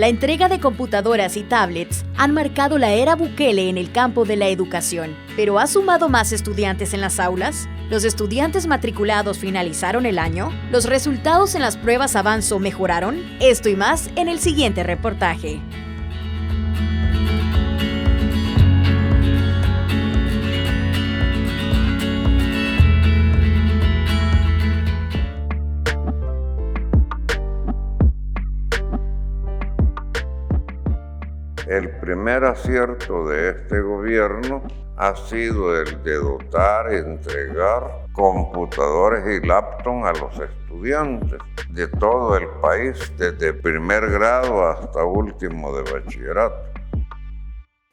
La entrega de computadoras y tablets han marcado la era Bukele en el campo de la educación, pero ¿ha sumado más estudiantes en las aulas? ¿Los estudiantes matriculados finalizaron el año? ¿Los resultados en las pruebas Avanzo mejoraron? Esto y más en el siguiente reportaje. El primer acierto de este gobierno ha sido el de dotar y entregar computadores y laptops a los estudiantes de todo el país, desde primer grado hasta último de bachillerato.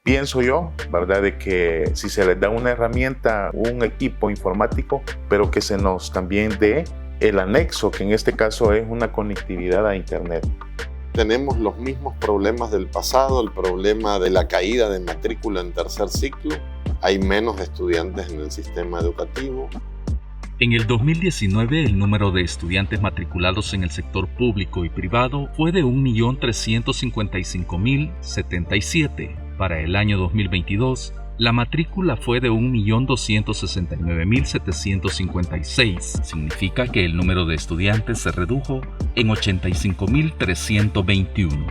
Pienso yo, ¿verdad?, de que si se les da una herramienta, un equipo informático, pero que se nos también dé el anexo, que en este caso es una conectividad a Internet. Tenemos los mismos problemas del pasado, el problema de la caída de matrícula en tercer ciclo. Hay menos estudiantes en el sistema educativo. En el 2019, el número de estudiantes matriculados en el sector público y privado fue de 1.355.077. Para el año 2022, la matrícula fue de 1.269.756. Significa que el número de estudiantes se redujo en 85.321.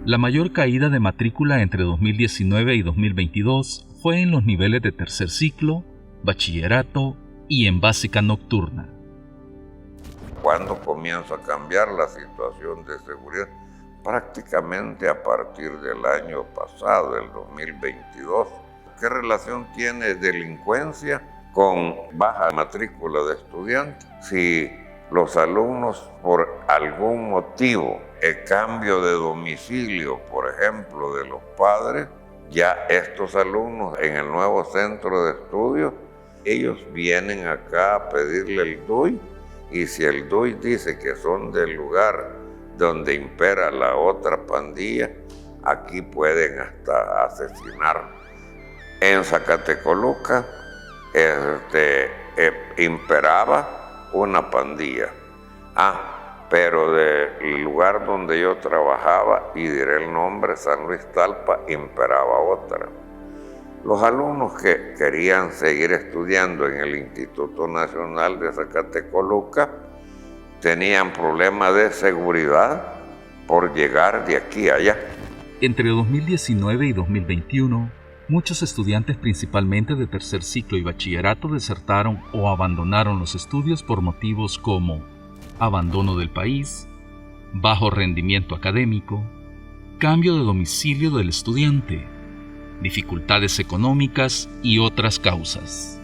La mayor caída de matrícula entre 2019 y 2022 fue en los niveles de tercer ciclo, bachillerato y en básica nocturna. ¿Cuándo comienza a cambiar la situación de seguridad? Prácticamente a partir del año pasado, del 2022. ¿Qué relación tiene delincuencia con baja matrícula de estudiantes? Si los alumnos, por algún motivo, el cambio de domicilio, por ejemplo, de los padres, ya estos alumnos en el nuevo centro de estudio, ellos vienen acá a pedirle el DUI, y si el DUI dice que son del lugar donde impera la otra pandilla, aquí pueden hasta asesinar. En Zacatecoluca imperaba una pandilla. Pero del lugar donde yo trabajaba, y diré el nombre, San Luis Talpa, imperaba otra. Los alumnos que querían seguir estudiando en el Instituto Nacional de Zacatecoluca tenían problemas de seguridad por llegar de aquí a allá. Entre 2019 y 2021, muchos estudiantes, principalmente de tercer ciclo y bachillerato, desertaron o abandonaron los estudios por motivos como abandono del país, bajo rendimiento académico, cambio de domicilio del estudiante, dificultades económicas y otras causas.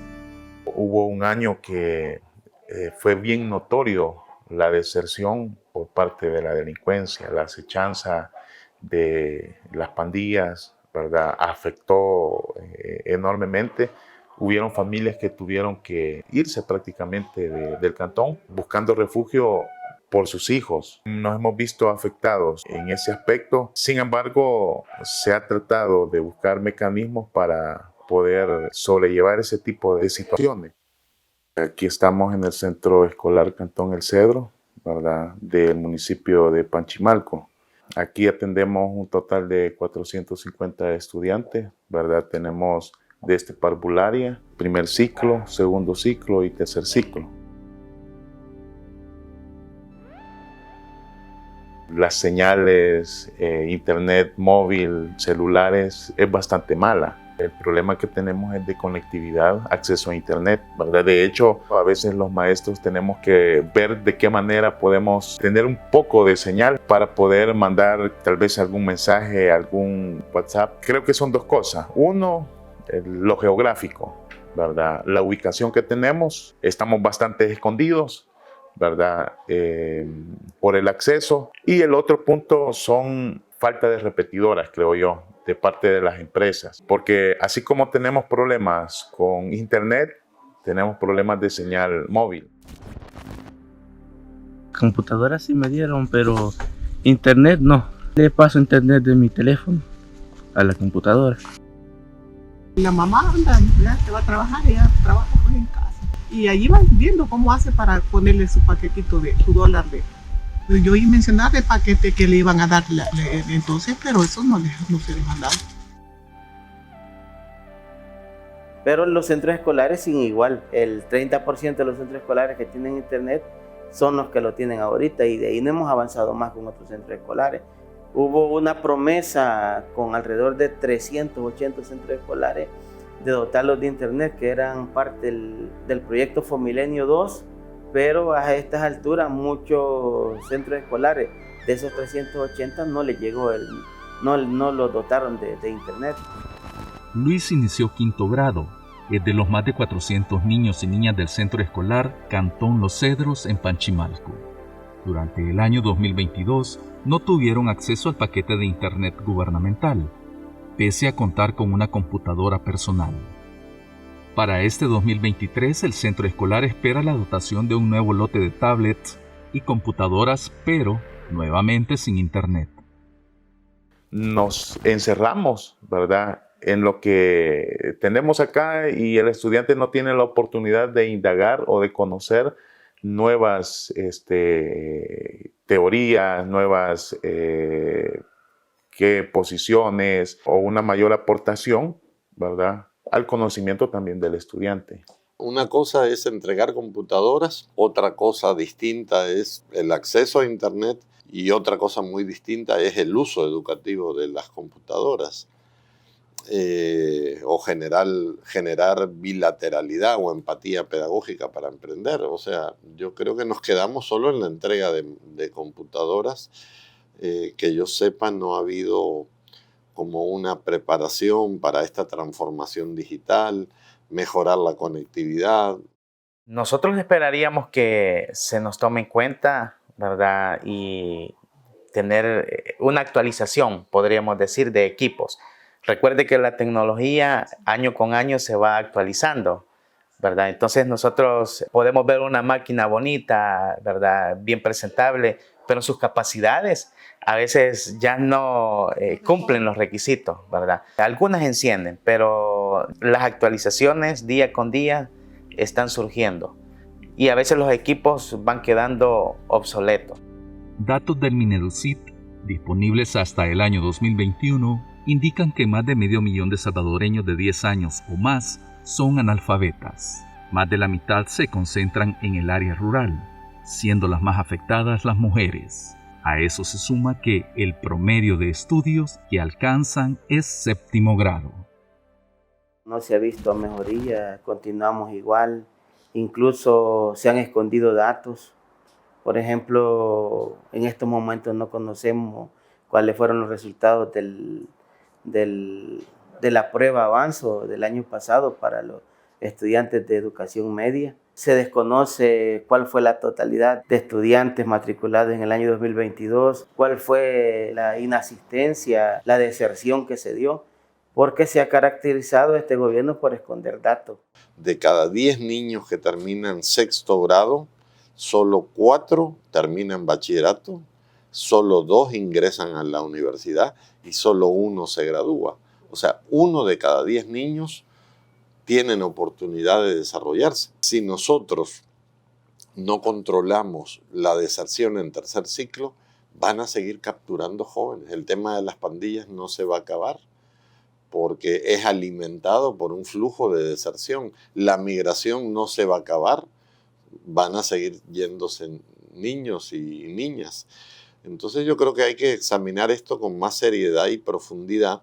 Hubo un año que fue bien notorio la deserción por parte de la delincuencia, la acechanza de las pandillas, ¿verdad?, afectó enormemente. Hubieron familias que tuvieron que irse prácticamente del cantón buscando refugio por sus hijos. Nos hemos visto afectados en ese aspecto. Sin embargo, se ha tratado de buscar mecanismos para poder sobrellevar ese tipo de situaciones. Aquí estamos en el Centro Escolar Cantón El Cedro, ¿verdad?, del municipio de Panchimalco. Aquí atendemos un total de 450 estudiantes, ¿verdad? Tenemos desde parvularia, primer ciclo, segundo ciclo y tercer ciclo. Las señales, internet móvil, celulares, es bastante mala. El problema que tenemos es de conectividad, acceso a internet, ¿verdad? De hecho, a veces los maestros tenemos que ver de qué manera podemos tener un poco de señal para poder mandar tal vez algún mensaje, algún WhatsApp. Creo que son dos cosas. Uno, lo geográfico, ¿verdad? La ubicación que tenemos, estamos bastante escondidos, ¿verdad? Por el acceso. Y el otro punto son falta de repetidoras, creo yo, de parte de las empresas. Porque así como tenemos problemas con internet, tenemos problemas de señal móvil. Computadoras sí me dieron, pero internet no. Le paso internet de mi teléfono a la computadora. La mamá anda, ya se va a trabajar, ella trabaja pues en casa. Y allí van viendo cómo hace para ponerle su paquetito de su $1. Yo oí mencionar el paquete que le iban a dar entonces, pero eso no se les han dado. Pero los centros escolares siguen igual. El 30% de los centros escolares que tienen internet son los que lo tienen ahorita, y de ahí no hemos avanzado más con otros centros escolares. Hubo una promesa con alrededor de 380 centros escolares de dotarlos de internet, que eran parte del proyecto Fomilenio 2, pero a estas alturas muchos centros escolares de esos 380 no les llegó, no los dotaron de internet. Luis inició quinto grado. Es de los más de 400 niños y niñas del centro escolar Cantón Los Cedros en Panchimalco. Durante el año 2022 no tuvieron acceso al paquete de internet gubernamental, pese a contar con una computadora personal. Para este 2023, el centro escolar espera la dotación de un nuevo lote de tablets y computadoras, pero nuevamente sin internet. Nos encerramos, ¿verdad?, en lo que tenemos acá, y el estudiante no tiene la oportunidad de indagar o de conocer nuevas teorías, nuevas posiciones o una mayor aportación, ¿verdad?, al conocimiento también del estudiante. Una cosa es entregar computadoras, otra cosa distinta es el acceso a internet, y otra cosa muy distinta es el uso educativo de las computadoras. O generar bilateralidad o empatía pedagógica para emprender. O sea, yo creo que nos quedamos solo en la entrega de computadoras. Que yo sepa, no ha habido como una preparación para esta transformación digital, mejorar la conectividad. Nosotros esperaríamos que se nos tome en cuenta, ¿verdad?, y tener una actualización, podríamos decir, de equipos. Recuerde que la tecnología año con año se va actualizando, ¿verdad? Entonces nosotros podemos ver una máquina bonita, ¿verdad?, bien presentable, pero sus capacidades a veces ya no cumplen los requisitos, ¿verdad? Algunas encienden, pero las actualizaciones día con día están surgiendo y a veces los equipos van quedando obsoletos. Datos del Mineducit, disponibles hasta el año 2021, indican que más de 500,000 de salvadoreños de 10 años o más son analfabetas. Más de la mitad se concentran en el área rural, siendo las más afectadas las mujeres. A eso se suma que el promedio de estudios que alcanzan es 7º grado. No se ha visto mejoría, continuamos igual, incluso se han escondido datos. Por ejemplo, en estos momentos no conocemos cuáles fueron los resultados de la prueba Avanzo del año pasado para los estudiantes de educación media. Se desconoce cuál fue la totalidad de estudiantes matriculados en el año 2022, cuál fue la inasistencia, la deserción que se dio, porque se ha caracterizado este gobierno por esconder datos. De cada 10 niños que terminan 6º grado, solo 4 terminan bachillerato, solo 2 ingresan a la universidad y solo 1 se gradúa. O sea, 1 de cada 10 niños tienen oportunidad de desarrollarse. Si nosotros no controlamos la deserción en tercer ciclo, van a seguir capturando jóvenes. El tema de las pandillas no se va a acabar porque es alimentado por un flujo de deserción. La migración no se va a acabar, van a seguir yéndose niños y niñas. Entonces yo creo que hay que examinar esto con más seriedad y profundidad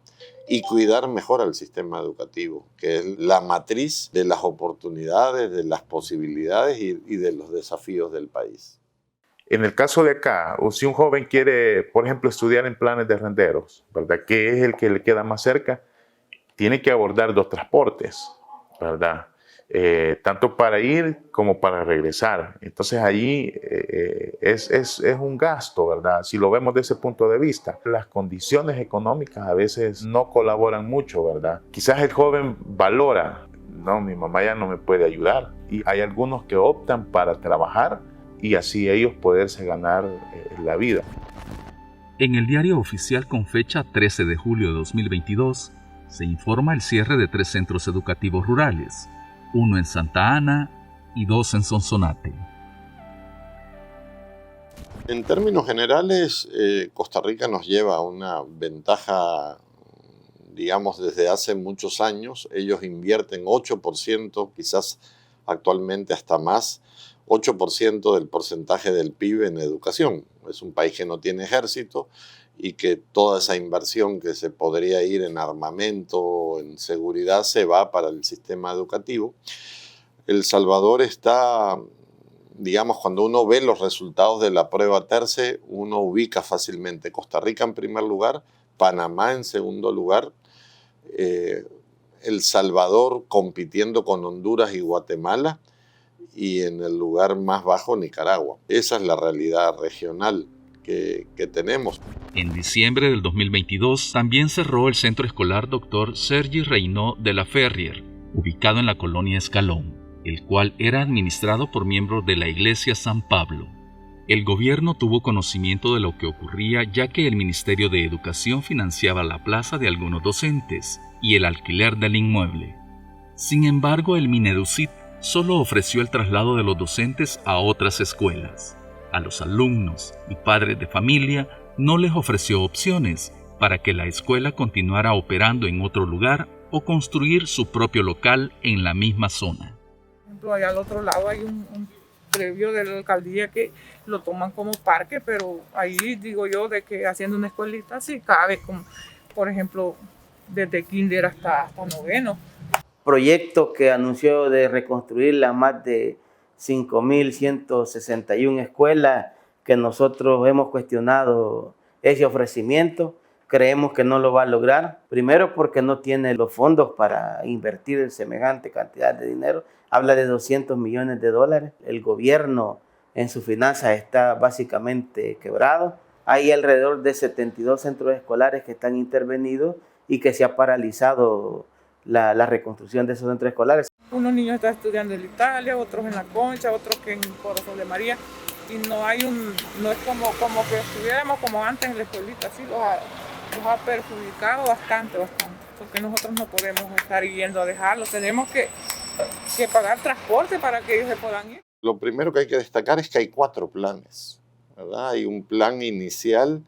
y cuidar mejor al sistema educativo, que es la matriz de las oportunidades, de las posibilidades y de los desafíos del país. En el caso de acá, o si un joven quiere, por ejemplo, estudiar en Planes de Renderos, ¿verdad?, que es el que le queda más cerca, tiene que abordar 2 transportes, ¿verdad?, tanto para ir como para regresar. Entonces allí es un gasto, ¿verdad?, si lo vemos desde ese punto de vista. Las condiciones económicas a veces no colaboran mucho, ¿verdad? Quizás el joven valora, no, mi mamá ya no me puede ayudar, y hay algunos que optan para trabajar y así ellos poderse ganar la vida. En el diario oficial con fecha 13 de julio de 2022, Se informa el cierre de 3 centros educativos rurales, 1 en Santa Ana y 2 en Sonsonate. En términos generales, Costa Rica nos lleva una ventaja, digamos, desde hace muchos años. Ellos invierten 8%, quizás actualmente hasta más, 8% del porcentaje del PIB en educación. Es un país que no tiene ejército y que toda esa inversión que se podría ir en armamento, en seguridad, se va para el sistema educativo. El Salvador está, digamos, cuando uno ve los resultados de la prueba TERCE, uno ubica fácilmente Costa Rica en primer lugar, Panamá en segundo lugar, El Salvador compitiendo con Honduras y Guatemala, y en el lugar más bajo Nicaragua. Esa es la realidad regional que tenemos. En diciembre del 2022 también cerró el centro escolar Dr. Sergi Reynaud de la Ferrier, ubicado en la colonia Escalón, el cual era administrado por miembros de la Iglesia San Pablo. El gobierno tuvo conocimiento de lo que ocurría ya que el Ministerio de Educación financiaba la plaza de algunos docentes y el alquiler del inmueble. Sin embargo, el Mineducit solo ofreció el traslado de los docentes a otras escuelas. A los alumnos y padres de familia no les ofreció opciones para que la escuela continuara operando en otro lugar o construir su propio local en la misma zona. Por ejemplo, allá al otro lado hay un previo de la alcaldía que lo toman como parque, pero ahí digo yo de que haciendo una escuelita sí cabe, como, por ejemplo, desde kinder hasta noveno. Proyecto que anunció de reconstruir las más de 5.161 escuelas, que nosotros hemos cuestionado ese ofrecimiento. Creemos que no lo va a lograr, primero porque no tiene los fondos para invertir en semejante cantidad de dinero. Habla de $200 millones. El gobierno en sus finanzas está básicamente quebrado. Hay alrededor de 72 centros escolares que están intervenidos y que se ha paralizado la reconstrucción de esos centros escolares. Unos niños están estudiando en Italia, otros en La Concha, otros que en Corazón de María, y no es como que estuviéramos como antes en la escuelita, sí los ha perjudicado bastante, porque nosotros no podemos estar yendo a dejarlos, tenemos que pagar transporte para que ellos se puedan ir. Lo primero que hay que destacar es que hay 4 planes, ¿verdad? Hay un plan inicial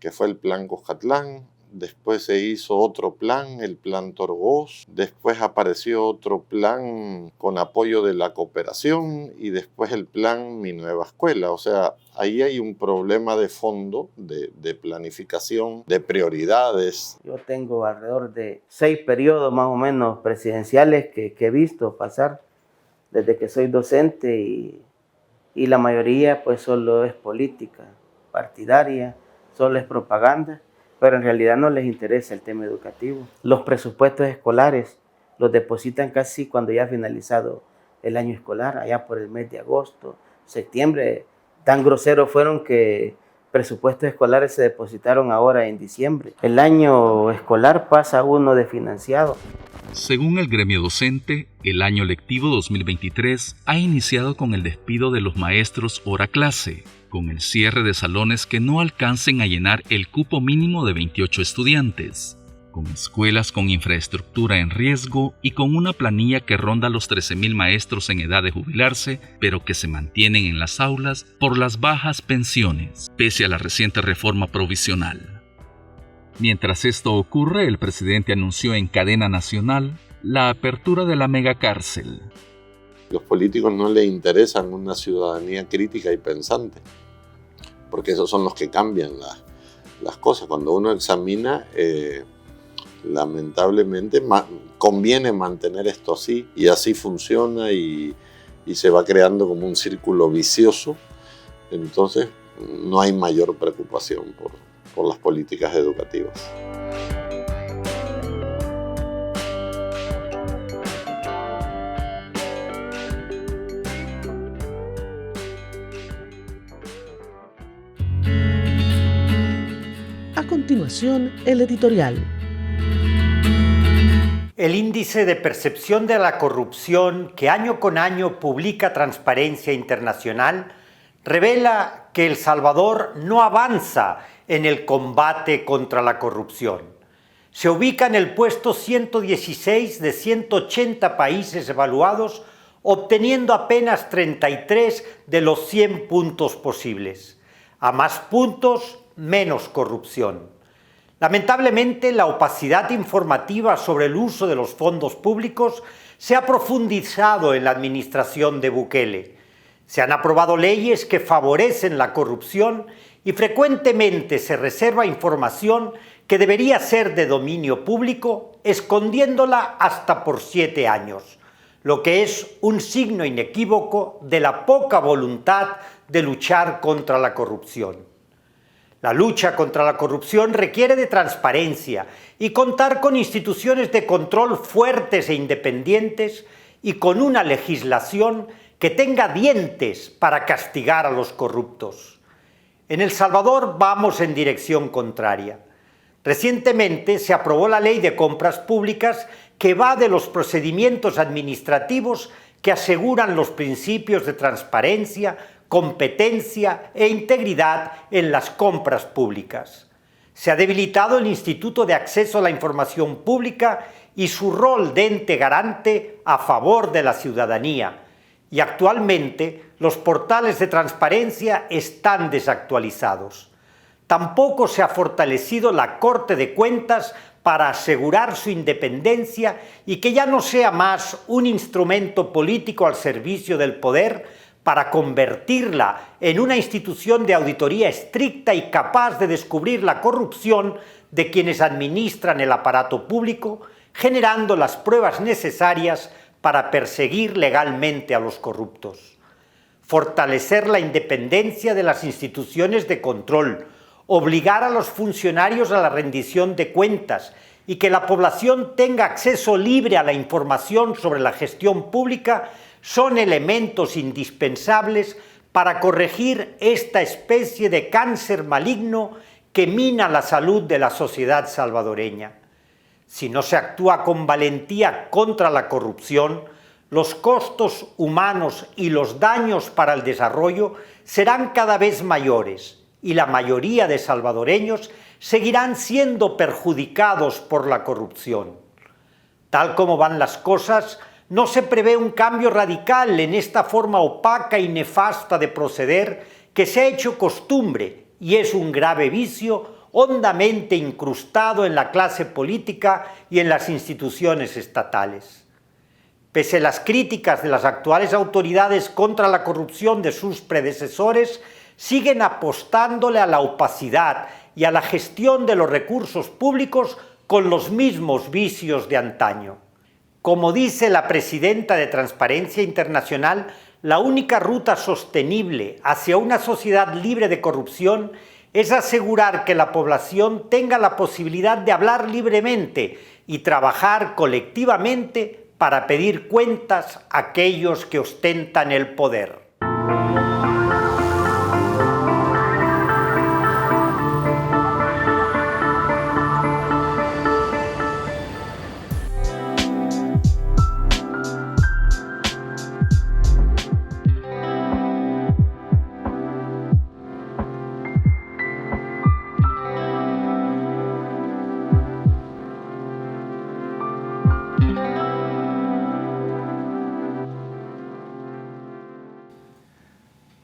que fue el plan Cuscatlán. Después se hizo otro plan, el plan Torgós, después apareció otro plan con apoyo de la cooperación y después el plan Mi Nueva Escuela. O sea, ahí hay un problema de fondo, de planificación, de prioridades. Yo tengo alrededor de 6 periodos más o menos presidenciales que he visto pasar desde que soy docente y la mayoría pues solo es política partidaria, solo es propaganda. Pero en realidad no les interesa el tema educativo. Los presupuestos escolares los depositan casi cuando ya ha finalizado el año escolar, allá por el mes de agosto, septiembre. Tan groseros fueron que presupuestos escolares se depositaron ahora en diciembre. El año escolar pasa uno desfinanciado. Según el gremio docente, el año lectivo 2023 ha iniciado con el despido de los maestros hora clase, con el cierre de salones que no alcancen a llenar el cupo mínimo de 28 estudiantes, con escuelas con infraestructura en riesgo y con una planilla que ronda los 13.000 maestros en edad de jubilarse, pero que se mantienen en las aulas por las bajas pensiones, pese a la reciente reforma provisional. Mientras esto ocurre, el presidente anunció en cadena nacional la apertura de la megacárcel. Los políticos no les interesan una ciudadanía crítica y pensante, porque esos son los que cambian las cosas. Cuando uno examina, lamentablemente conviene mantener esto así, y así funciona y se va creando como un círculo vicioso. Entonces no hay mayor preocupación por las políticas educativas. A continuación, el editorial. El índice de percepción de la corrupción que año con año publica Transparencia Internacional revela que El Salvador no avanza en el combate contra la corrupción. Se ubica en el puesto 116 de 180 países evaluados, obteniendo apenas 33 de los 100 puntos posibles. A más puntos, menos corrupción. Lamentablemente, la opacidad informativa sobre el uso de los fondos públicos se ha profundizado en la administración de Bukele. Se han aprobado leyes que favorecen la corrupción y frecuentemente se reserva información que debería ser de dominio público, escondiéndola hasta por 7 años, lo que es un signo inequívoco de la poca voluntad de luchar contra la corrupción. La lucha contra la corrupción requiere de transparencia y contar con instituciones de control fuertes e independientes y con una legislación que tenga dientes para castigar a los corruptos. En El Salvador vamos en dirección contraria. Recientemente se aprobó la Ley de Compras Públicas que va de los procedimientos administrativos que aseguran los principios de transparencia, competencia e integridad en las compras públicas. Se ha debilitado el Instituto de Acceso a la Información Pública y su rol de ente garante a favor de la ciudadanía, y actualmente los portales de transparencia están desactualizados. Tampoco se ha fortalecido la Corte de Cuentas para asegurar su independencia y que ya no sea más un instrumento político al servicio del poder, para convertirla en una institución de auditoría estricta y capaz de descubrir la corrupción de quienes administran el aparato público, generando las pruebas necesarias para perseguir legalmente a los corruptos. Fortalecer la independencia de las instituciones de control, obligar a los funcionarios a la rendición de cuentas y que la población tenga acceso libre a la información sobre la gestión pública son elementos indispensables para corregir esta especie de cáncer maligno que mina la salud de la sociedad salvadoreña. Si no se actúa con valentía contra la corrupción, los costos humanos y los daños para el desarrollo serán cada vez mayores y la mayoría de salvadoreños seguirán siendo perjudicados por la corrupción. Tal como van las cosas, no se prevé un cambio radical en esta forma opaca y nefasta de proceder que se ha hecho costumbre y es un grave vicio hondamente incrustado en la clase política y en las instituciones estatales. Pese a las críticas de las actuales autoridades contra la corrupción de sus predecesores, siguen apostándole a la opacidad y a la gestión de los recursos públicos con los mismos vicios de antaño. Como dice la presidenta de Transparencia Internacional, la única ruta sostenible hacia una sociedad libre de corrupción es asegurar que la población tenga la posibilidad de hablar libremente y trabajar colectivamente para pedir cuentas a aquellos que ostentan el poder.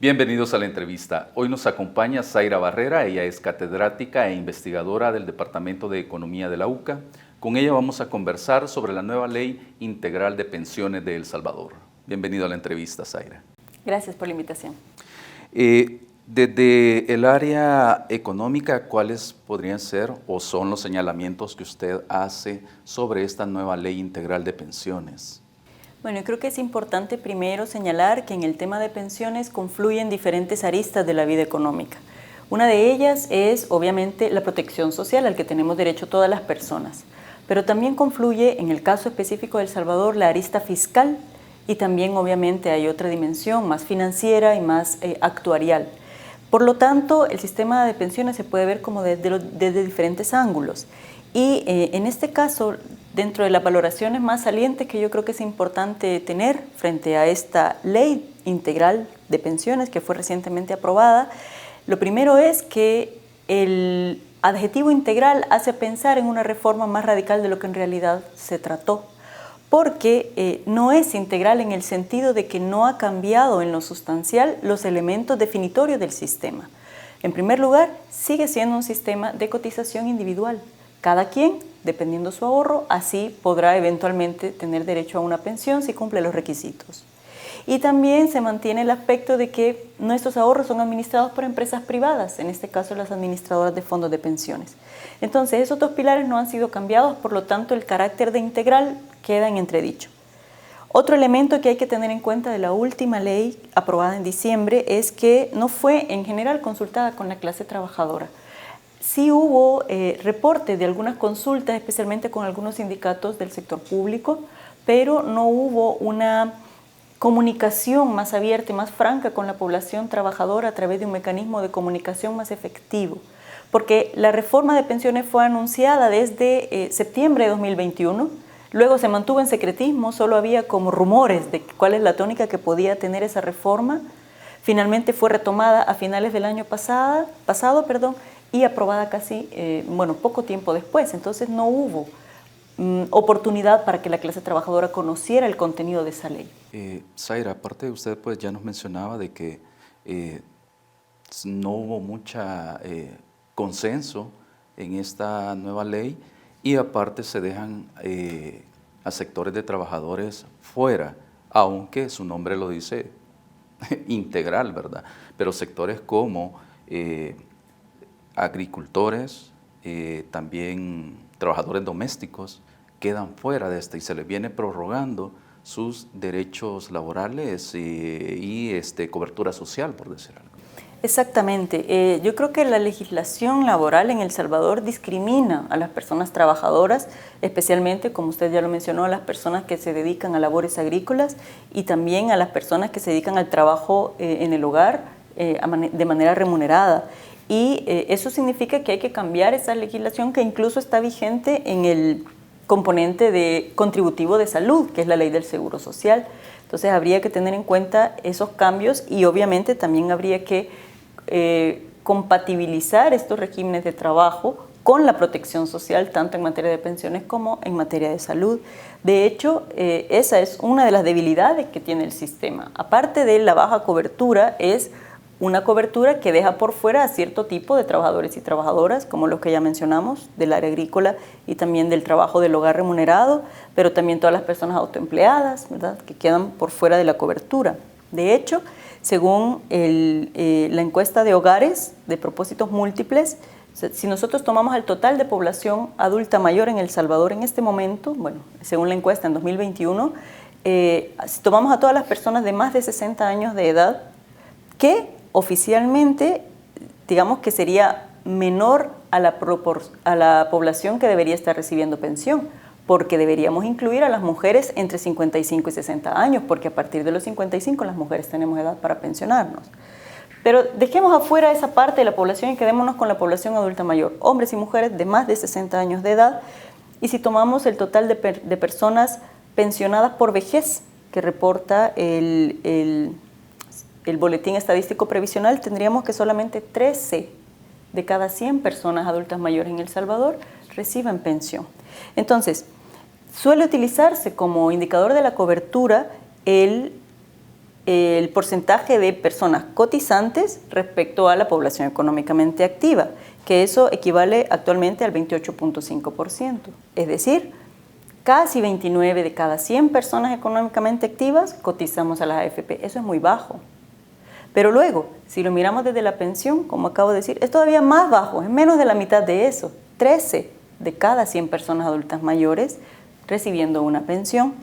Bienvenidos a la entrevista. Hoy nos acompaña Zaira Barrera, ella es catedrática e investigadora del Departamento de Economía de la UCA. Con ella vamos a conversar sobre la nueva Ley Integral de Pensiones de El Salvador. Bienvenido a la entrevista, Zaira. Gracias por la invitación. Desde el área económica, ¿cuáles podrían ser o son los señalamientos que usted hace sobre esta nueva Ley Integral de Pensiones? Bueno, yo creo que es importante primero señalar que en el tema de pensiones confluyen diferentes aristas de la vida económica. Una de ellas es, obviamente, la protección social al que tenemos derecho todas las personas, pero también confluye, en el caso específico de El Salvador, la arista fiscal y también, obviamente, hay otra dimensión más financiera y más actuarial. Por lo tanto, el sistema de pensiones se puede ver como desde diferentes ángulos. Y en este caso, dentro de las valoraciones más salientes que yo creo que es importante tener frente a esta ley integral de pensiones que fue recientemente aprobada, lo primero es que adjetivo integral hace pensar en una reforma más radical de lo que en realidad se trató, porque no es integral en el sentido de que no ha cambiado en lo sustancial los elementos definitorios del sistema. En primer lugar, sigue siendo un sistema de cotización individual. Cada quien, dependiendo su ahorro, así podrá eventualmente tener derecho a una pensión si cumple los requisitos. Y también se mantiene el aspecto de que nuestros ahorros son administrados por empresas privadas, en este caso las administradoras de fondos de pensiones. Entonces, esos dos pilares no han sido cambiados, por lo tanto, el carácter de integral queda en entredicho. Otro elemento que hay que tener en cuenta de la última ley aprobada en diciembre es que no fue en general consultada con la clase trabajadora. Sí hubo reporte de algunas consultas, especialmente con algunos sindicatos del sector público, pero no hubo una comunicación más abierta y más franca con la población trabajadora a través de un mecanismo de comunicación más efectivo. Porque la reforma de pensiones fue anunciada desde septiembre de 2021, luego se mantuvo en secretismo, solo había como rumores de cuál es la tónica que podía tener esa reforma. Finalmente fue retomada a finales del año pasado, y aprobada casi, poco tiempo después. Entonces no hubo oportunidad para que la clase trabajadora conociera el contenido de esa ley. Zaira, aparte de usted pues ya nos mencionaba de que no hubo mucha consenso en esta nueva ley y aparte se dejan a sectores de trabajadores fuera, aunque su nombre lo dice integral, ¿verdad? Pero sectores como agricultores, también trabajadores domésticos, quedan fuera de esta y se les viene prorrogando sus derechos laborales y cobertura social, por decir algo. Exactamente. Yo creo que la legislación laboral en El Salvador discrimina a las personas trabajadoras, especialmente, como usted ya lo mencionó, a las personas que se dedican a labores agrícolas y también a las personas que se dedican al trabajo en el hogar de manera remunerada. Y eso significa que hay que cambiar esa legislación que incluso está vigente en el componente de contributivo de salud, que es la ley del Seguro Social. Entonces habría que tener en cuenta esos cambios y obviamente también habría que compatibilizar estos regímenes de trabajo con la protección social, tanto en materia de pensiones como en materia de salud. De hecho, esa es una de las debilidades que tiene el sistema. Aparte de la baja cobertura, es una cobertura que deja por fuera a cierto tipo de trabajadores y trabajadoras, como los que ya mencionamos, del área agrícola y también del trabajo del hogar remunerado, pero también todas las personas autoempleadas, ¿verdad?, que quedan por fuera de la cobertura. De hecho, según la encuesta de hogares de propósitos múltiples, si nosotros tomamos el total de población adulta mayor en El Salvador en este momento, según la encuesta en 2021, si tomamos a todas las personas de más de 60 años de edad, que oficialmente, digamos que sería menor a la población que debería estar recibiendo pensión, porque deberíamos incluir a las mujeres entre 55 y 60 años, porque a partir de los 55 las mujeres tenemos edad para pensionarnos. Pero dejemos afuera esa parte de la población y quedémonos con la población adulta mayor, hombres y mujeres de más de 60 años de edad, y si tomamos el total de personas pensionadas por vejez que reporta el Boletín Estadístico Previsional, tendríamos que solamente 13 de cada 100 personas adultas mayores en El Salvador reciben pensión. Entonces, suele utilizarse como indicador de la cobertura el porcentaje de personas cotizantes respecto a la población económicamente activa, que eso equivale actualmente al 28.5%. Es decir, casi 29 de cada 100 personas económicamente activas cotizamos a las AFP. Eso es muy bajo. Pero luego, si lo miramos desde la pensión, como acabo de decir, es todavía más bajo, es menos de la mitad de eso. 13 de cada 100 personas adultas mayores recibiendo una pensión.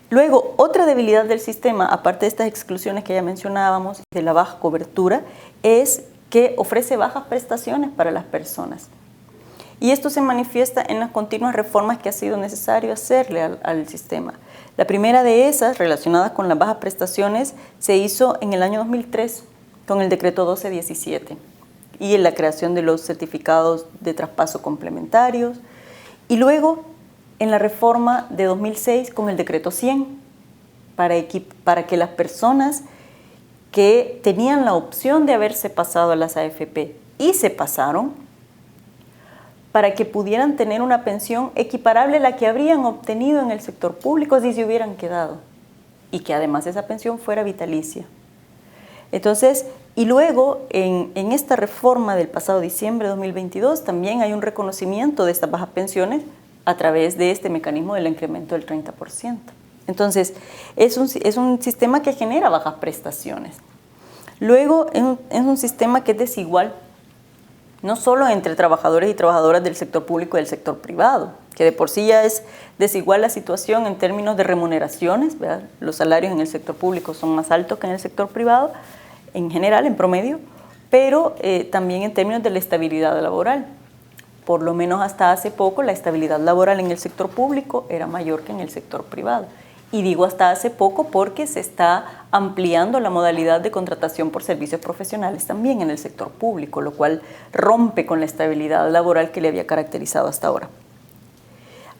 Luego, otra debilidad del sistema, aparte de estas exclusiones que ya mencionábamos, de la baja cobertura, es que ofrece bajas prestaciones para las personas. Y esto se manifiesta en las continuas reformas que ha sido necesario hacerle al sistema. La primera de esas, relacionadas con las bajas prestaciones, se hizo en el año 2003 con el decreto 1217 y en la creación de los certificados de traspaso complementarios, y luego en la reforma de 2006 con el decreto 100 para que las personas que tenían la opción de haberse pasado a las AFP y se pasaron, para que pudieran tener una pensión equiparable a la que habrían obtenido en el sector público si se hubieran quedado, y que además esa pensión fuera vitalicia. Entonces, y luego en esta reforma del pasado diciembre de 2022 también hay un reconocimiento de estas bajas pensiones a través de este mecanismo del incremento del 30%. Entonces, es un sistema que genera bajas prestaciones. Luego, es un sistema que es desigual, no solo entre trabajadores y trabajadoras del sector público y del sector privado, que de por sí ya es desigual la situación en términos de remuneraciones, ¿verdad? Los salarios en el sector público son más altos que en el sector privado, en general, en promedio, pero también en términos de la estabilidad laboral. Por lo menos hasta hace poco la estabilidad laboral en el sector público era mayor que en el sector privado. Y digo hasta hace poco porque se está ampliando la modalidad de contratación por servicios profesionales también en el sector público, lo cual rompe con la estabilidad laboral que le había caracterizado hasta ahora.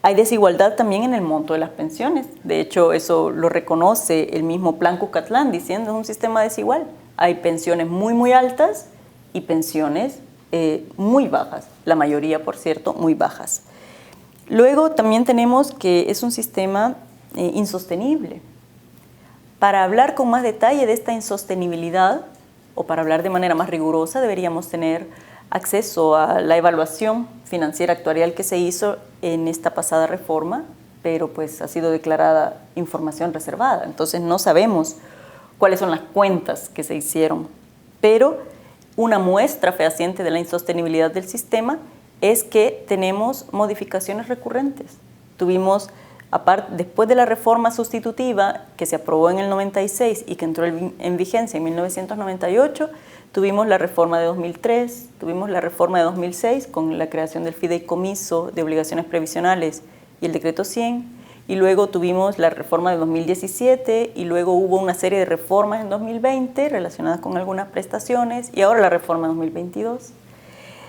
Hay desigualdad también en el monto de las pensiones. De hecho, eso lo reconoce el mismo Plan Cucatlán, diciendo que es un sistema desigual. Hay pensiones muy altas y pensiones muy bajas, la mayoría, por cierto, muy bajas. Luego también tenemos que es un sistema insostenible. Para hablar con más detalle de esta insostenibilidad, o para hablar de manera más rigurosa, deberíamos tener acceso a la evaluación financiera actuarial que se hizo en esta pasada reforma, pero pues ha sido declarada información reservada. Entonces no sabemos cuáles son las cuentas que se hicieron, pero una muestra fehaciente de la insostenibilidad del sistema es que tenemos modificaciones recurrentes. Tuvimos, después de la reforma sustitutiva que se aprobó en el 96 y que entró en vigencia en 1998, tuvimos la reforma de 2003, tuvimos la reforma de 2006 con la creación del fideicomiso de obligaciones previsionales y el decreto 100, y luego tuvimos la reforma de 2017 y luego hubo una serie de reformas en 2020 relacionadas con algunas prestaciones y ahora la reforma de 2022.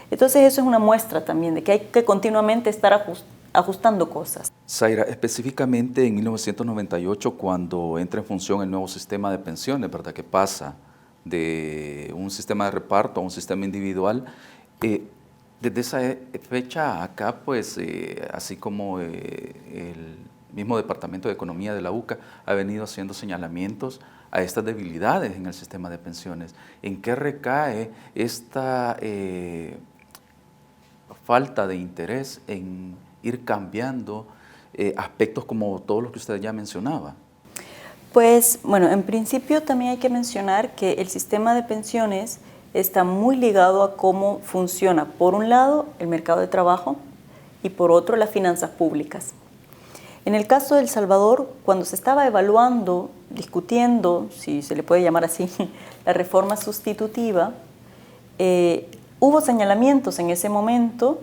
Entonces eso es una muestra también de que hay que continuamente estar ajustando cosas. Zaira, específicamente en 1998, cuando entra en función el nuevo sistema de pensiones, ¿verdad?, que pasa de un sistema de reparto a un sistema individual, desde esa fecha acá, pues, así como el mismo Departamento de Economía de la UCA ha venido haciendo señalamientos a estas debilidades en el sistema de pensiones. ¿En qué recae esta falta de interés en ir cambiando aspectos como todos los que usted ya mencionaba? Pues, bueno, en principio también hay que mencionar que el sistema de pensiones está muy ligado a cómo funciona, por un lado, el mercado de trabajo y por otro, las finanzas públicas. En el caso de El Salvador, cuando se estaba evaluando, discutiendo, si se le puede llamar así, la reforma sustitutiva, hubo señalamientos en ese momento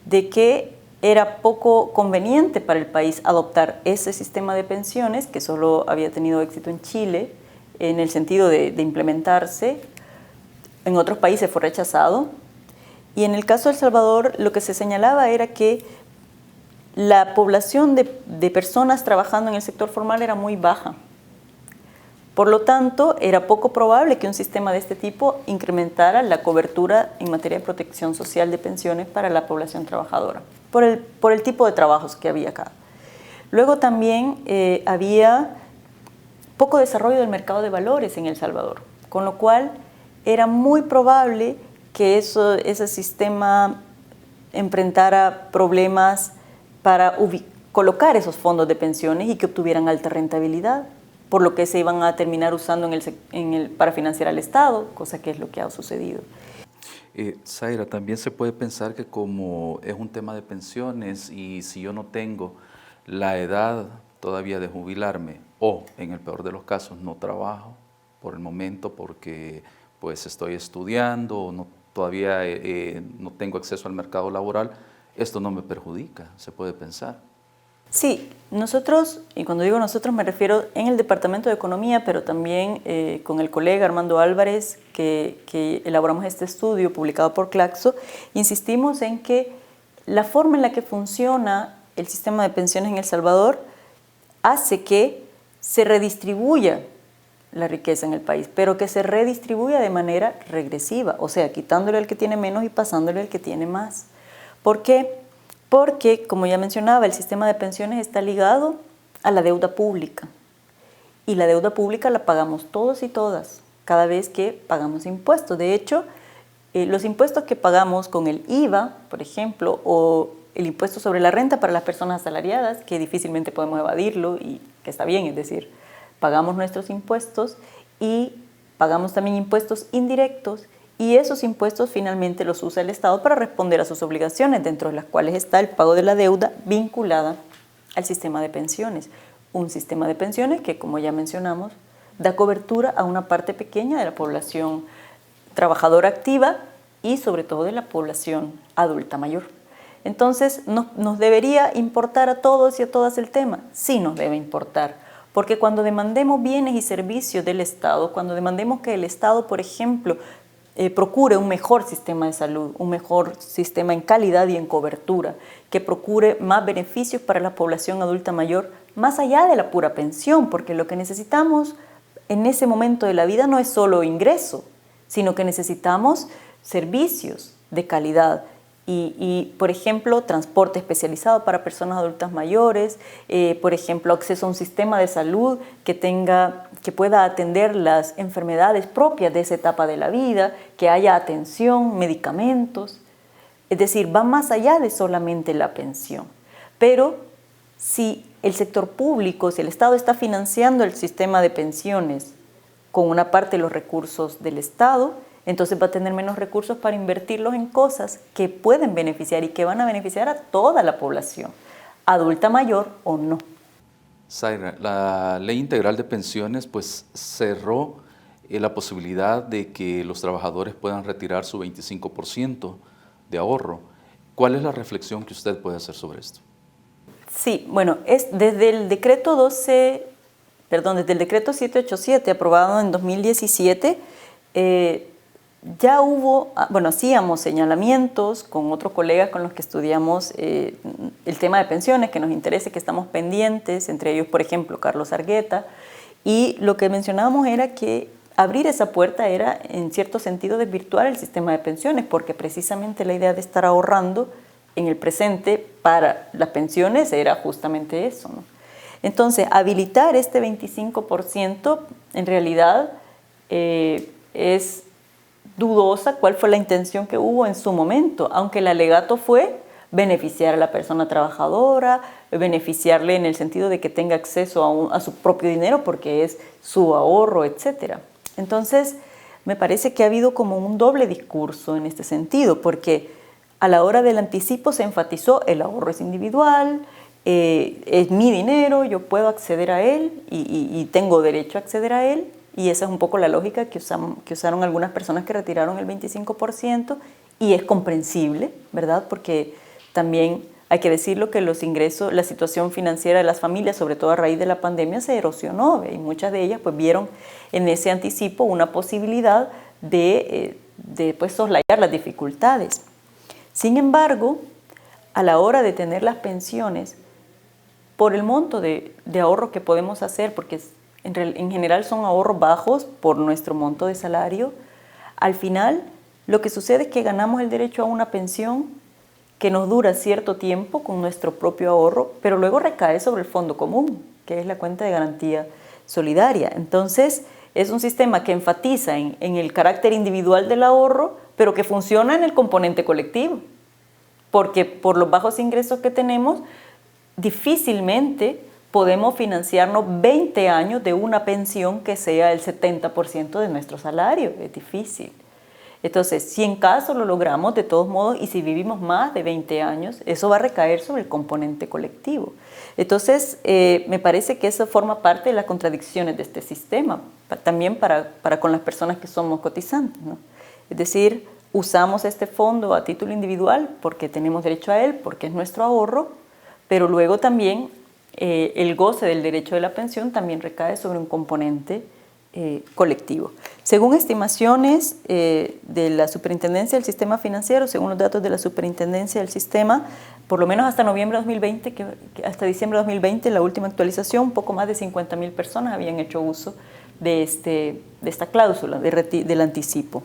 de que era poco conveniente para el país adoptar ese sistema de pensiones, que solo había tenido éxito en Chile, en el sentido de implementarse. En otros países fue rechazado. Y en el caso de El Salvador, lo que se señalaba era que la población de personas trabajando en el sector formal era muy baja. Por lo tanto, era poco probable que un sistema de este tipo incrementara la cobertura en materia de protección social de pensiones para la población trabajadora, por el tipo de trabajos que había acá. Luego también había poco desarrollo del mercado de valores en El Salvador, con lo cual era muy probable que ese sistema enfrentara problemas para colocar esos fondos de pensiones y que obtuvieran alta rentabilidad, por lo que se iban a terminar usando para financiar al Estado, cosa que es lo que ha sucedido. Zaira, también se puede pensar que como es un tema de pensiones y si yo no tengo la edad todavía de jubilarme o en el peor de los casos no trabajo por el momento porque pues estoy estudiando o todavía no tengo acceso al mercado laboral, esto no me perjudica, se puede pensar. Sí, nosotros, y cuando digo nosotros me refiero en el Departamento de Economía, pero también con el colega Armando Álvarez, que elaboramos este estudio publicado por Claxo, insistimos en que la forma en la que funciona el sistema de pensiones en El Salvador hace que se redistribuya la riqueza en el país, pero que se redistribuya de manera regresiva, o sea, quitándole al que tiene menos y pasándole al que tiene más. ¿Por qué? Porque, como ya mencionaba, el sistema de pensiones está ligado a la deuda pública. Y la deuda pública la pagamos todos y todas cada vez que pagamos impuestos. De hecho, los impuestos que pagamos con el IVA, por ejemplo, o el impuesto sobre la renta para las personas asalariadas, que difícilmente podemos evadirlo y que está bien, es decir, pagamos nuestros impuestos y pagamos también impuestos indirectos y esos impuestos finalmente los usa el Estado para responder a sus obligaciones, dentro de las cuales está el pago de la deuda vinculada al sistema de pensiones. Un sistema de pensiones que, como ya mencionamos, da cobertura a una parte pequeña de la población trabajadora activa y sobre todo de la población adulta mayor. Entonces, ¿nos debería importar a todos y a todas el tema? Sí nos debe importar, porque cuando demandemos bienes y servicios del Estado, cuando demandemos que el Estado, por ejemplo, procure un mejor sistema de salud, un mejor sistema en calidad y en cobertura, que procure más beneficios para la población adulta mayor, más allá de la pura pensión, porque lo que necesitamos en ese momento de la vida no es solo ingreso, sino que necesitamos servicios de calidad y por ejemplo, transporte especializado para personas adultas mayores, por ejemplo, acceso a un sistema de salud que pueda atender las enfermedades propias de esa etapa de la vida, que haya atención, medicamentos. Es decir, va más allá de solamente la pensión. Pero si el sector público, si el Estado está financiando el sistema de pensiones con una parte de los recursos del Estado, entonces va a tener menos recursos para invertirlos en cosas que pueden beneficiar y que van a beneficiar a toda la población, adulta mayor o no. Zaira, la Ley Integral de Pensiones pues cerró la posibilidad de que los trabajadores puedan retirar su 25% de ahorro. ¿Cuál es la reflexión que usted puede hacer sobre esto? Sí, bueno, desde el decreto 787 aprobado en 2017, ya hubo, hacíamos señalamientos con otros colegas con los que estudiamos el tema de pensiones, que nos interesa, que estamos pendientes, entre ellos, por ejemplo, Carlos Argueta, y lo que mencionábamos era que abrir esa puerta era, en cierto sentido, desvirtuar el sistema de pensiones, porque precisamente la idea de estar ahorrando en el presente para las pensiones era justamente eso, ¿no? Entonces, habilitar este 25% en realidad es dudosa cuál fue la intención que hubo en su momento, aunque el alegato fue beneficiar a la persona trabajadora, beneficiarle en el sentido de que tenga acceso a su propio dinero porque es su ahorro, etc. Entonces, me parece que ha habido como un doble discurso en este sentido, porque a la hora del anticipo se enfatizó el ahorro es individual, es mi dinero, yo puedo acceder a él y tengo derecho a acceder a él. Y esa es un poco la lógica que usaron algunas personas que retiraron el 25% y es comprensible, ¿verdad? Porque también hay que decirlo que los ingresos, la situación financiera de las familias, sobre todo a raíz de la pandemia, se erosionó y muchas de ellas pues vieron en ese anticipo una posibilidad de pues, soslayar las dificultades. Sin embargo, a la hora de tener las pensiones, por el monto de ahorro que podemos hacer, porque en general son ahorros bajos por nuestro monto de salario, al final lo que sucede es que ganamos el derecho a una pensión que nos dura cierto tiempo con nuestro propio ahorro, pero luego recae sobre el fondo común, que es la cuenta de garantía solidaria. Entonces, es un sistema que enfatiza en el carácter individual del ahorro, pero que funciona en el componente colectivo, porque por los bajos ingresos que tenemos, difícilmente podemos financiarnos 20 años de una pensión que sea el 70% de nuestro salario. Es difícil. Entonces, si en caso lo logramos, de todos modos, y si vivimos más de 20 años, eso va a recaer sobre el componente colectivo. Entonces, me parece que eso forma parte de las contradicciones de este sistema, también para con las personas que somos cotizantes, ¿no? Es decir, usamos este fondo a título individual porque tenemos derecho a él, porque es nuestro ahorro, pero luego también el goce del derecho de la pensión también recae sobre un componente colectivo. Según estimaciones de la Superintendencia del Sistema Financiero, según los datos de la Superintendencia del Sistema, por lo menos hasta noviembre de 2020, hasta diciembre de 2020, la última actualización, un poco más de 50.000 personas habían hecho uso de esta cláusula del anticipo.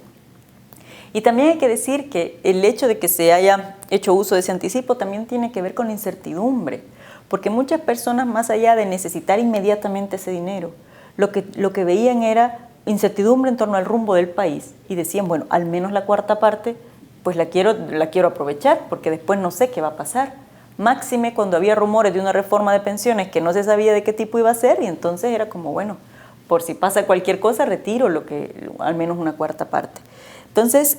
Y también hay que decir que el hecho de que se haya hecho uso de ese anticipo también tiene que ver con la incertidumbre, porque muchas personas, más allá de necesitar inmediatamente ese dinero, lo que veían era incertidumbre en torno al rumbo del país y decían, bueno, al menos la cuarta parte, pues la quiero aprovechar porque después no sé qué va a pasar. Máxime cuando había rumores de una reforma de pensiones que no se sabía de qué tipo iba a ser y entonces era como, bueno, por si pasa cualquier cosa, retiro al menos una cuarta parte. Entonces,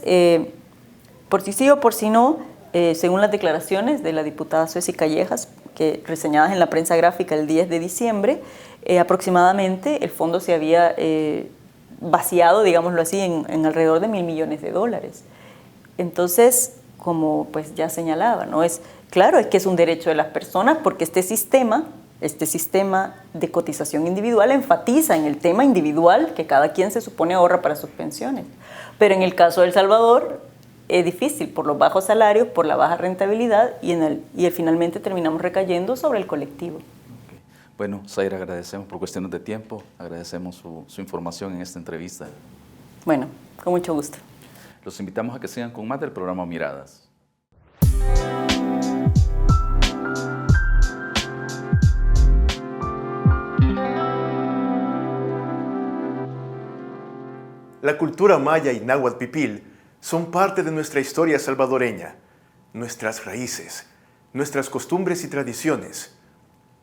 por si sí o por si no, según las declaraciones de la diputada Sueci Callejas, que reseñadas en la prensa gráfica el 10 de diciembre, aproximadamente el fondo se había vaciado, digámoslo así, en alrededor de $1.000 millones. Entonces, como pues ya señalaba, ¿no? Claro, es que es un derecho de las personas porque este sistema de cotización individual enfatiza en el tema individual que cada quien se supone ahorra para sus pensiones. Pero en el caso de El Salvador es difícil por los bajos salarios, por la baja rentabilidad y finalmente terminamos recayendo sobre el colectivo. Okay. Bueno, Zaira, agradecemos por cuestiones de tiempo, agradecemos su información en esta entrevista. Bueno, con mucho gusto. Los invitamos a que sigan con más del programa Miradas. La cultura maya y náhuatl pipil son parte de nuestra historia salvadoreña, nuestras raíces, nuestras costumbres y tradiciones.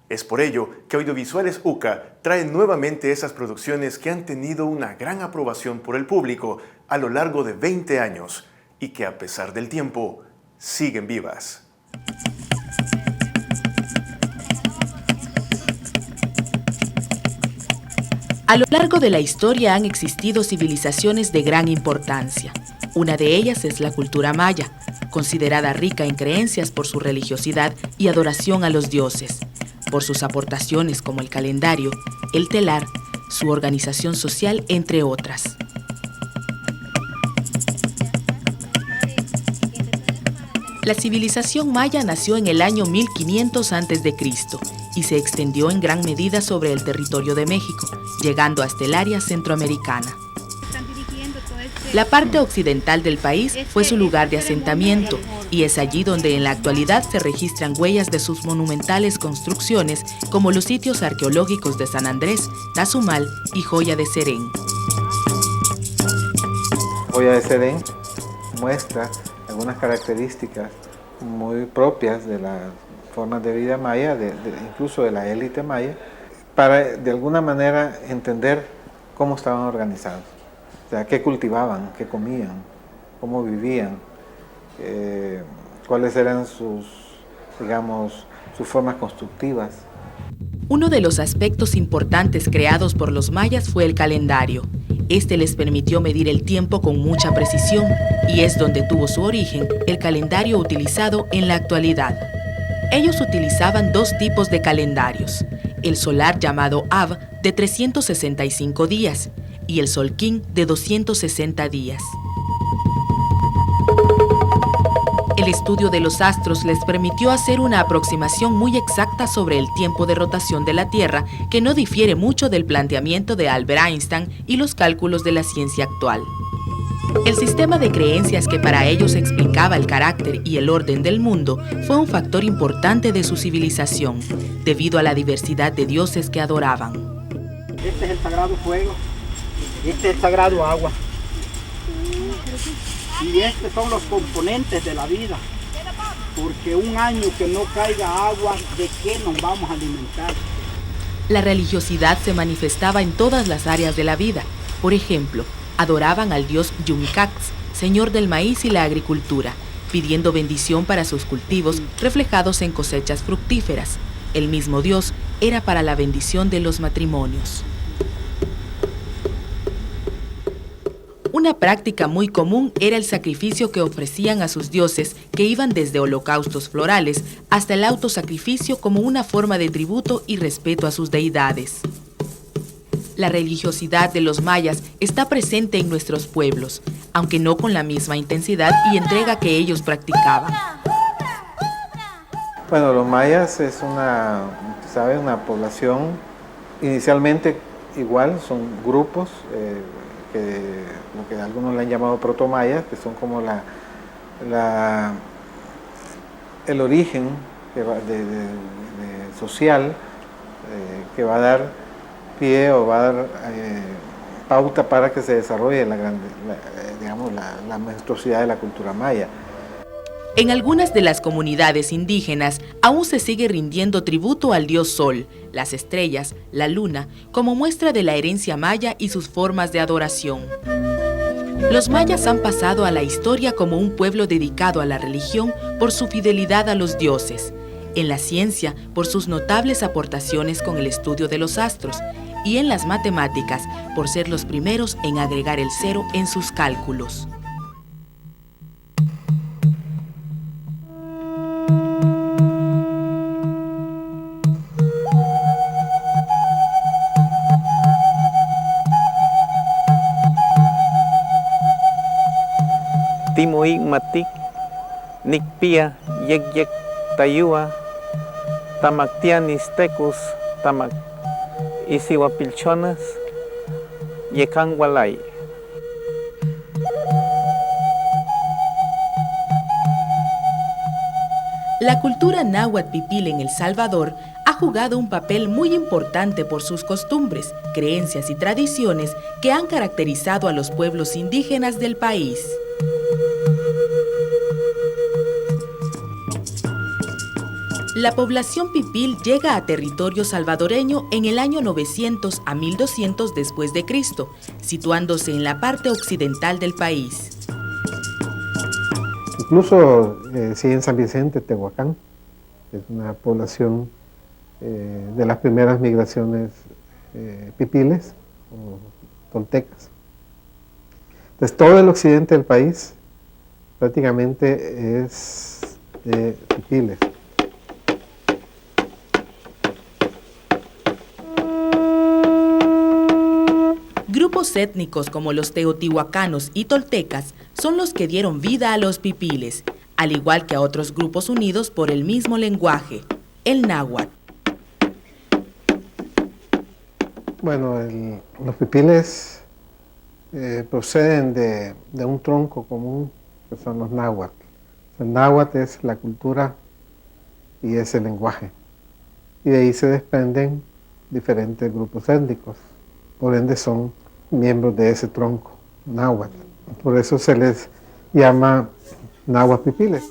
Es por ello que Audiovisuales UCA trae nuevamente esas producciones que han tenido una gran aprobación por el público a lo largo de 20 años y que a pesar del tiempo siguen vivas. A lo largo de la historia han existido civilizaciones de gran importancia. Una de ellas es la cultura maya, considerada rica en creencias por su religiosidad y adoración a los dioses, por sus aportaciones como el calendario, el telar, su organización social, entre otras. La civilización maya nació en el año 1500 a.C. y se extendió en gran medida sobre el territorio de México, llegando hasta el área centroamericana. La parte occidental del país fue su lugar de asentamiento y es allí donde en la actualidad se registran huellas de sus monumentales construcciones como los sitios arqueológicos de San Andrés, Tazumal y Joya de Serén. Joya de Serén muestra algunas características muy propias de las formas de vida maya, incluso de la élite maya, para de alguna manera entender cómo estaban organizados. O sea, qué cultivaban, qué comían, cómo vivían, cuáles eran sus formas constructivas. Uno de los aspectos importantes creados por los mayas fue el calendario. Este les permitió medir el tiempo con mucha precisión y es donde tuvo su origen el calendario utilizado en la actualidad. Ellos utilizaban dos tipos de calendarios, el solar llamado Av de 365 días y el solquín de 260 días. El estudio de los astros les permitió hacer una aproximación muy exacta sobre el tiempo de rotación de la Tierra, que no difiere mucho del planteamiento de Albert Einstein y los cálculos de la ciencia actual. El sistema de creencias que para ellos explicaba el carácter y el orden del mundo fue un factor importante de su civilización, debido a la diversidad de dioses que adoraban. Este es el sagrado fuego, este es el sagrado agua. Y estos son los componentes de la vida, porque un año que no caiga agua, ¿de qué nos vamos a alimentar? La religiosidad se manifestaba en todas las áreas de la vida. Por ejemplo, adoraban al dios Yumicax, señor del maíz y la agricultura, pidiendo bendición para sus cultivos reflejados en cosechas fructíferas. El mismo dios era para la bendición de los matrimonios. Una práctica muy común era el sacrificio que ofrecían a sus dioses, que iban desde holocaustos florales hasta el autosacrificio como una forma de tributo y respeto a sus deidades. La religiosidad de los mayas está presente en nuestros pueblos, aunque no con la misma intensidad y entrega que ellos practicaban. Bueno, los mayas es una población inicialmente igual, son grupos que lo que algunos le han llamado protomayas, que son como el origen que va social que va a dar pie o va a dar pauta para que se desarrolle la majestuosidad de la cultura maya. En algunas de las comunidades indígenas aún se sigue rindiendo tributo al dios Sol, las estrellas, la luna, como muestra de la herencia maya y sus formas de adoración. Los mayas han pasado a la historia como un pueblo dedicado a la religión por su fidelidad a los dioses, en la ciencia por sus notables aportaciones con el estudio de los astros y en las matemáticas por ser los primeros en agregar el cero en sus cálculos. Timoy matik, nikpia, yek tayua, tamaktianis tecus, tamak isihuapilchonas, yekangualay. La cultura náhuatl pipil en El Salvador ha jugado un papel muy importante por sus costumbres, creencias y tradiciones que han caracterizado a los pueblos indígenas del país. La población pipil llega a territorio salvadoreño en el año 900 a 1200 después de Cristo, situándose en la parte occidental del país. Incluso sí, en San Vicente, Tehuacán, es una población de las primeras migraciones pipiles o toltecas. Entonces todo el occidente del país prácticamente es de pipiles. Grupos étnicos como los teotihuacanos y toltecas son los que dieron vida a los pipiles, al igual que a otros grupos unidos por el mismo lenguaje, el náhuatl. Bueno, los pipiles proceden de un tronco común, que son los náhuatl. El náhuatl es la cultura y es el lenguaje. Y de ahí se desprenden diferentes grupos étnicos. Por ende son miembros de ese tronco, náhuatl. Por eso se les llama náhuatl pipiles.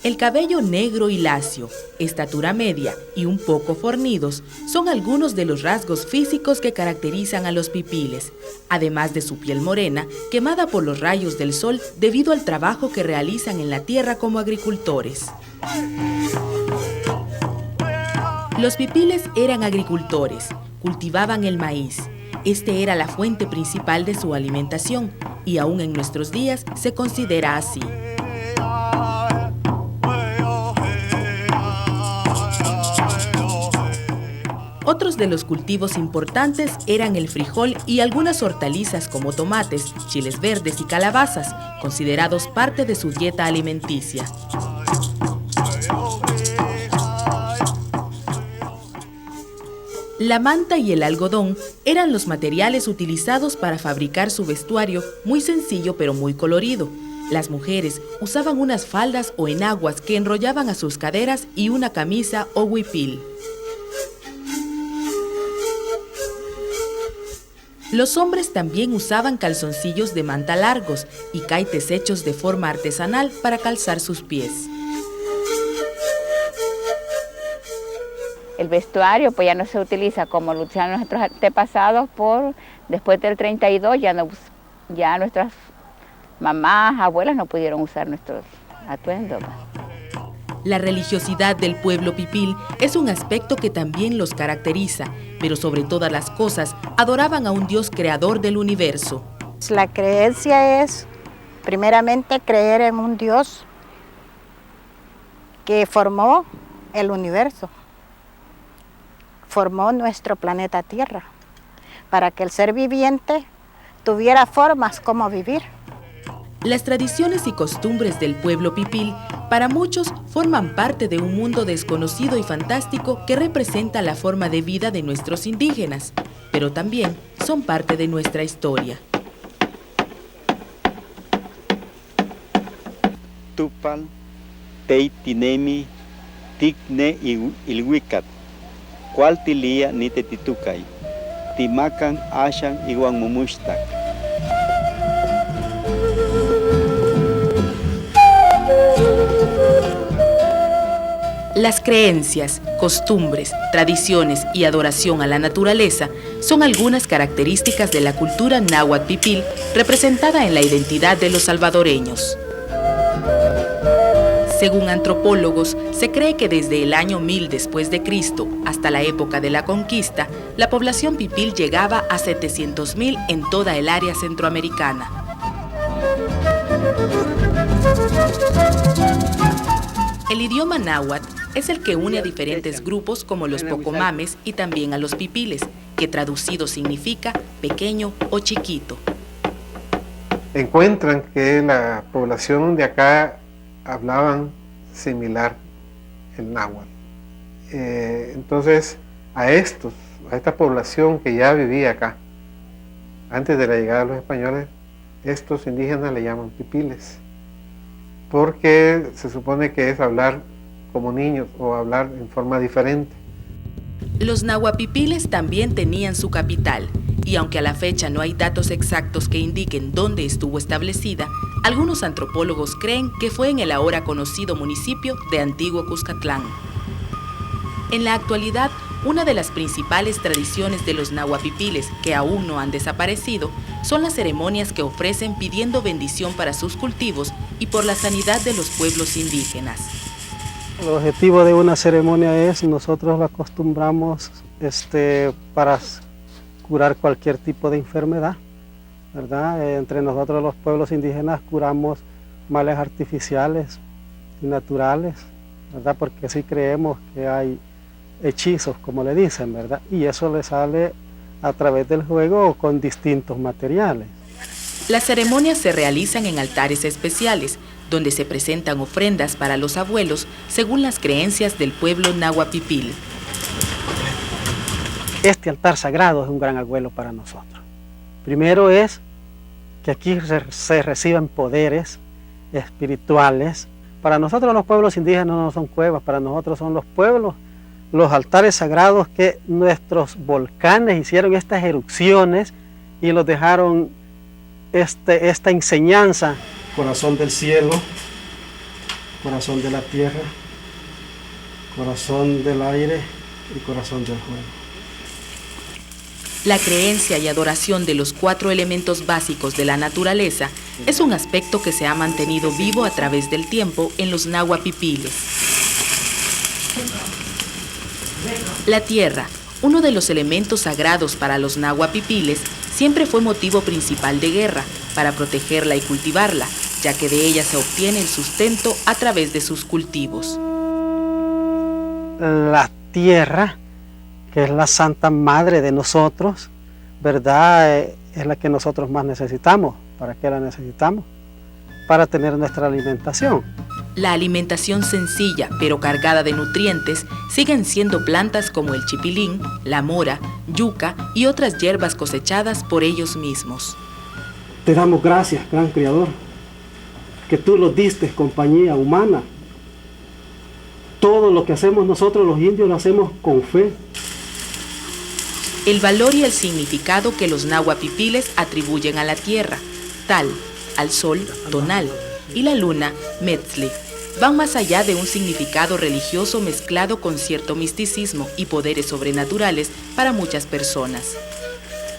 El cabello negro y lacio, estatura media y un poco fornidos son algunos de los rasgos físicos que caracterizan a los pipiles, además de su piel morena, quemada por los rayos del sol debido al trabajo que realizan en la tierra como agricultores. Los pipiles eran agricultores, cultivaban el maíz. Este era la fuente principal de su alimentación y aún en nuestros días se considera así. Otros de los cultivos importantes eran el frijol y algunas hortalizas como tomates, chiles verdes y calabazas, considerados parte de su dieta alimenticia. La manta y el algodón eran los materiales utilizados para fabricar su vestuario, muy sencillo pero muy colorido. Las mujeres usaban unas faldas o enaguas que enrollaban a sus caderas y una camisa o huipil. Los hombres también usaban calzoncillos de manta largos y caites hechos de forma artesanal para calzar sus pies. El vestuario pues ya no se utiliza como lo utilizaban nuestros antepasados después del 32 ya nuestras mamás, abuelas no pudieron usar nuestros atuendos. La religiosidad del pueblo pipil es un aspecto que también los caracteriza, pero sobre todas las cosas adoraban a un Dios creador del universo. La creencia es, primeramente, creer en un Dios que formó el universo, formó nuestro planeta Tierra, para que el ser viviente tuviera formas como vivir. Las tradiciones y costumbres del pueblo pipil para muchos forman parte de un mundo desconocido y fantástico que representa la forma de vida de nuestros indígenas. pero también son parte de nuestra historia. Tupal, Teitinemi, Ticne Ilhuicat, Cualtilia Nitetitucay, Timacan Ashan Iwan Mumushtak. Las creencias, costumbres, tradiciones y adoración a la naturaleza son algunas características de la cultura náhuatl pipil representada en la identidad de los salvadoreños. Según antropólogos, se cree que desde el año 1000 después de Cristo hasta la época de la conquista, la población pipil llegaba a 700,000 en toda el área centroamericana. El idioma náhuatl es el que une a diferentes grupos como los pocomames y también a los pipiles, que traducido significa pequeño o chiquito. Encuentran que la población de acá hablaban similar el náhuatl. Entonces, a esta población que ya vivía acá, antes de la llegada de los españoles, estos indígenas le llaman pipiles, porque se supone que es hablar como niños o hablar en forma diferente. Los nahuapipiles también tenían su capital, y aunque a la fecha no hay datos exactos que indiquen dónde estuvo establecida, algunos antropólogos creen que fue en el ahora conocido municipio de Antiguo Cuscatlán. En la actualidad, una de las principales tradiciones de los nahuapipiles, que aún no han desaparecido, son las ceremonias que ofrecen pidiendo bendición para sus cultivos y por la sanidad de los pueblos indígenas. El objetivo de una ceremonia es, nosotros la acostumbramos para curar cualquier tipo de enfermedad, ¿verdad? Entre nosotros los pueblos indígenas curamos males artificiales y naturales, ¿verdad? Porque sí creemos que hay hechizos, como le dicen, ¿verdad? Y eso le sale a través del juego o con distintos materiales. Las ceremonias se realizan en altares especiales, donde se presentan ofrendas para los abuelos según las creencias del pueblo nahuapipil. Este altar sagrado es un gran abuelo para nosotros. Primero es que aquí se reciben poderes espirituales. Para nosotros los pueblos indígenas no son cuevas, para nosotros son los pueblos, los altares sagrados que nuestros volcanes hicieron estas erupciones y los dejaron esta enseñanza. Corazón del cielo, corazón de la tierra, corazón del aire y corazón del fuego. La creencia y adoración de los 4 elementos básicos de la naturaleza es un aspecto que se ha mantenido vivo a través del tiempo en los nahuapipiles. La tierra, uno de los elementos sagrados para los nahuapipiles, siempre fue motivo principal de guerra para protegerla y cultivarla, ya que de ella se obtiene el sustento a través de sus cultivos. La tierra, que es la santa madre de nosotros, ¿verdad? Es la que nosotros más necesitamos. ¿Para qué la necesitamos? Para tener nuestra alimentación. La alimentación sencilla, pero cargada de nutrientes, siguen siendo plantas como el chipilín, la mora, yuca y otras hierbas cosechadas por ellos mismos. Te damos gracias, gran Creador, que tú nos diste compañía humana. Todo lo que hacemos nosotros los indios lo hacemos con fe. El valor y el significado que los nahuapipiles atribuyen a la tierra, tal, al sol, tonal, y la luna, metzli, van más allá de un significado religioso mezclado con cierto misticismo y poderes sobrenaturales para muchas personas.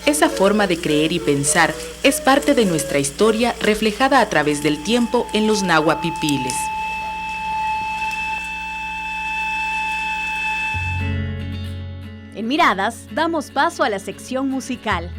Esa forma de creer y pensar es parte de nuestra historia reflejada a través del tiempo en los nahuapipiles. En Miradas, damos paso a la sección musical.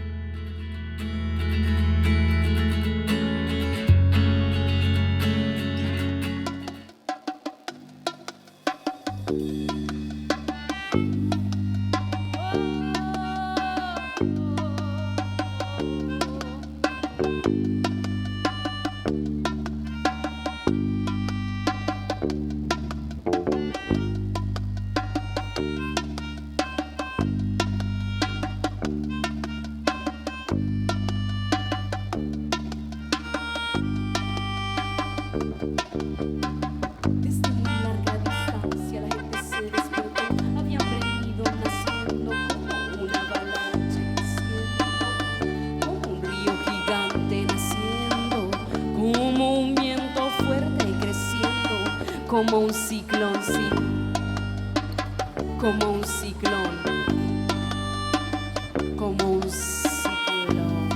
como un ciclón, sí, como un ciclón, como un ciclón.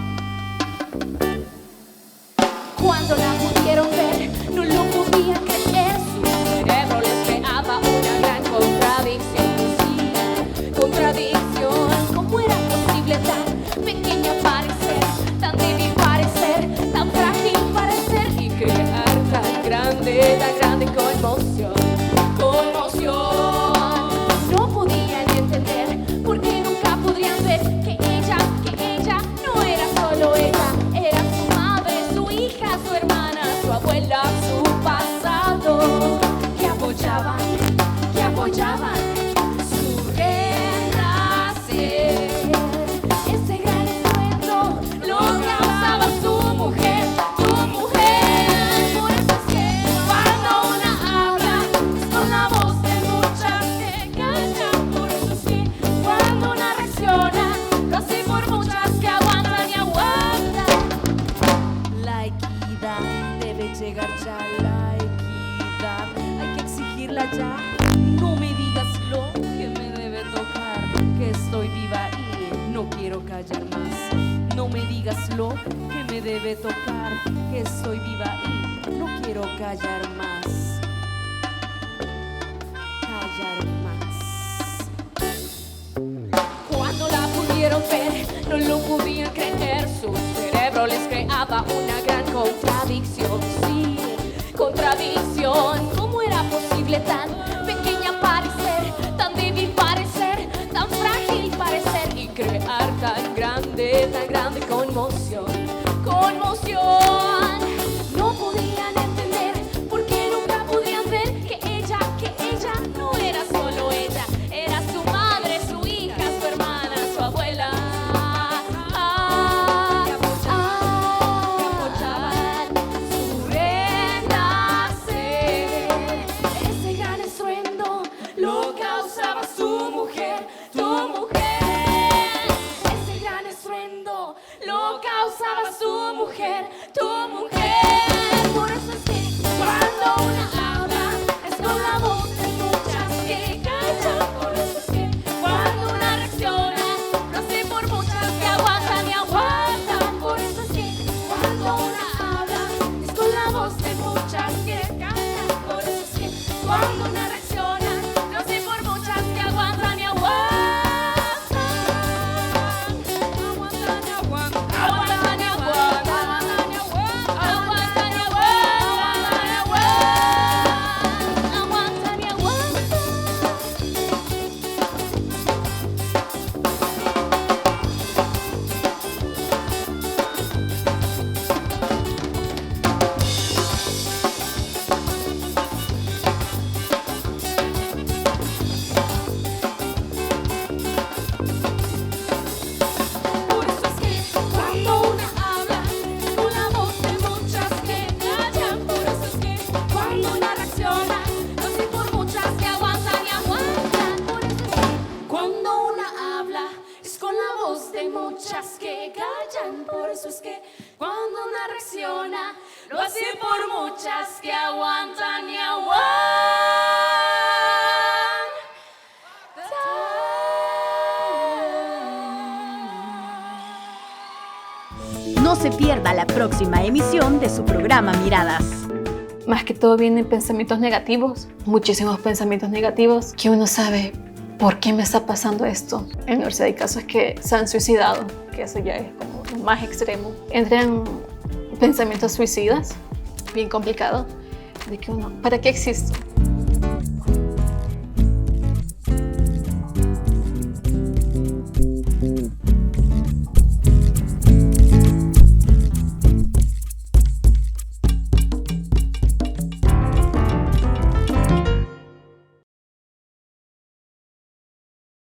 Cuando la pudieron ver, no lo podían creer. Su cerebro les creaba una gran contradicción. Sí, contradicción. ¿Cómo era posible tan pequeña parecer, tan débil parecer, tan frágil parecer y crear tan grande conmoción? Conmoción. No podían entender porque nunca podrían ver que ella no era solo ella, era su madre, su hija, su hermana, su abuela, su pasado, que apoyaban su renacer. Ese gran estruendo lo causaba su mujer, tu mujer. Por eso es que cuando una habla es con la voz de muchas que callan. Por eso es que cuando una reacciona lo hace por muchas que aguantan y aguantan. La equidad debe llegar ya, la equidad hay que exigirla ya. No me digas lo que me debe tocar, que estoy viva y no quiero callar más. No me digas lo que me debe tocar, que estoy viva y no quiero callar más. Callar más. Cuando la pudieron ver, no lo podían creer. Su cerebro les creaba una gran contradicción. Sí, contradicción. ¿Cómo era posible tan pequeña parecer, tan débil parecer, tan frágil parecer y crear tan grande conmoción? Conmoción. No podían entender porque nunca podían ver que ella no era solo ella, era su madre, su hija, su hermana, su abuela. Que apoyaban su renacer. Ese gran estruendo lo causaba su mujer, tu mujer. Ese gran estruendo lo causaba su mujer, tu mujer. Por eso es que cuando una habla es con la voz de muchas que callan. Por eso es que cuando una reacciona lo hace por muchas que aguantan y aguantan. Por eso es que cuando una habla es con la voz de muchas que callan. Por eso es que cuando una reacciona lo hace por muchas que aguantan y aguantan. Aguantan y aguantan. Aguantan y aguantan. Aguantan y aguantan. Aguantan y aguantan. Por eso es que cuando una habla es con la voz de muchas que callan. Por eso es que cuando una reacciona lo hace por muchas que aguantan y aguantan. Por eso es que cuando una habla es con la voz de muchas que callan. Por eso es que cuando una reacciona lo hace por muchas que aguantan y No se pierda la próxima emisión de su programa Miradas. Más que todo vienen pensamientos negativos, muchísimos pensamientos negativos, que uno sabe por qué me está pasando esto. En la universidad hay casos que se han suicidado, que eso ya es como lo más extremo. Entran pensamientos suicidas, bien complicado, de que uno, ¿para qué existo?